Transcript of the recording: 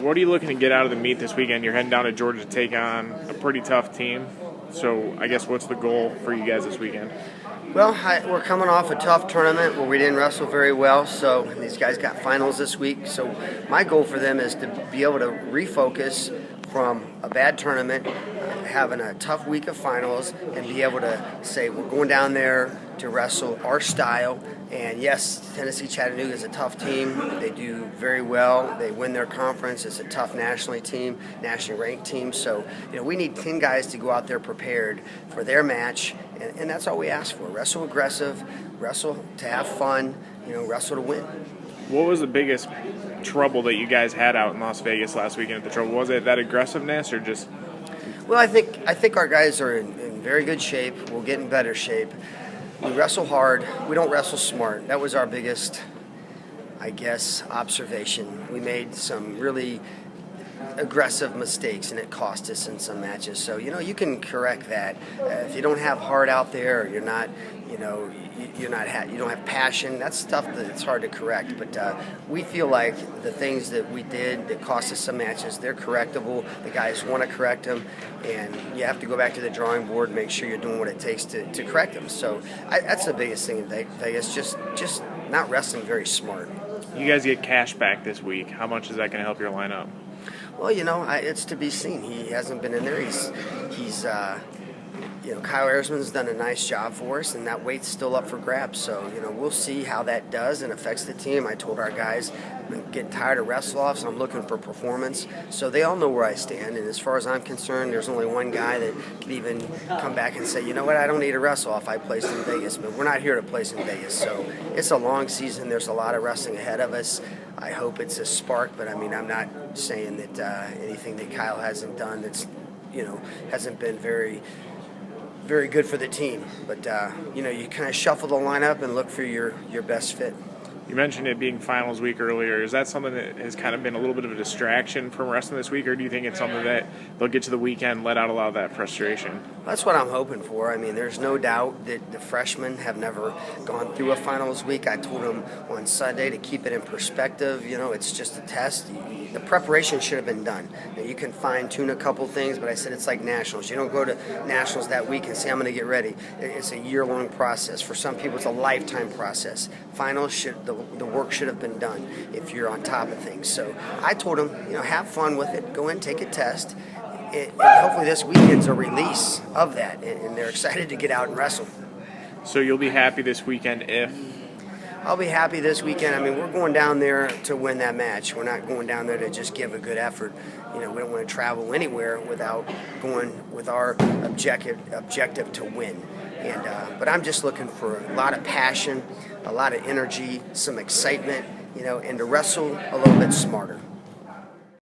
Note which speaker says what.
Speaker 1: What are you looking to get out of the meet this weekend? You're heading down to Georgia to take on a pretty tough team. So I guess what's the goal for you guys this weekend?
Speaker 2: Well, we're coming off a tough tournament where we didn't wrestle very well, so these guys got finals this week. So my goal for them is to be able to refocus from a bad tournament, having a tough week of finals, and be able to say we're going down there to wrestle our style. And yes, Tennessee-Chattanooga is a tough team. They do very well. They win their conference. It's a tough nationally ranked team. So, we need 10 guys to go out there prepared for their match, and that's all we ask for. Wrestle aggressive, wrestle to have fun, wrestle to win.
Speaker 1: What was the biggest trouble that you guys had out in Las Vegas last weekend at the Trouble? Was it that aggressiveness or just?
Speaker 2: Well, I think our guys are in very good shape. We'll get in better shape. We wrestle hard. We don't wrestle smart. That was our biggest, observation. We made some really aggressive mistakes, and it cost us in some matches. So, you can correct that. If you don't have heart out there, or you're not, you don't have passion, that's stuff that's hard to correct. But we feel like the things that we did that cost us some matches, they're correctable. The guys want to correct them, and you have to go back to the drawing board and make sure you're doing what it takes to correct them. So that's the biggest thing in Vegas, just not wrestling very smart.
Speaker 1: You guys get cash back this week. How much is that going to help your lineup?
Speaker 2: Well, it's to be seen. He hasn't been in there. Kyle Ersman's done a nice job for us, and that weight's still up for grabs. So, we'll see how that does and affects the team. I told our guys, I'm getting tired of wrestle-offs. I'm looking for performance. So they all know where I stand. And as far as I'm concerned, there's only one guy that can even come back and say, you know what, I don't need a wrestle-off. I placed in Vegas. But we're not here to place in Vegas. So it's a long season. There's a lot of wrestling ahead of us. I hope it's a spark, but I'm not saying that anything that Kyle hasn't done that's, hasn't been very good for the team. But, you kind of shuffle the lineup and look for your best fit.
Speaker 1: You mentioned it being finals week earlier. Is that something that has kind of been a little bit of a distraction from wrestling this week, or do you think it's something that they'll get to the weekend, let out a lot of that frustration?
Speaker 2: That's what I'm hoping for. There's no doubt that the freshmen have never gone through a finals week. I told them on Sunday to keep it in perspective. It's just a test. The preparation should have been done. Now, you can fine-tune a couple things, but I said it's like nationals. You don't go to nationals that week and say, I'm going to get ready. It's a year-long process. For some people, it's a lifetime process. Finals the work should have been done if you're on top of things. So I told them, have fun with it. Go in, take a test. And hopefully this weekend's a release of that, and they're excited to get out and wrestle.
Speaker 1: So you'll be happy this weekend if?
Speaker 2: I'll be happy this weekend. We're going down there to win that match. We're not going down there to just give a good effort. We don't want to travel anywhere without going with our objective to win. But I'm just looking for a lot of passion, a lot of energy, some excitement, and to wrestle a little bit smarter.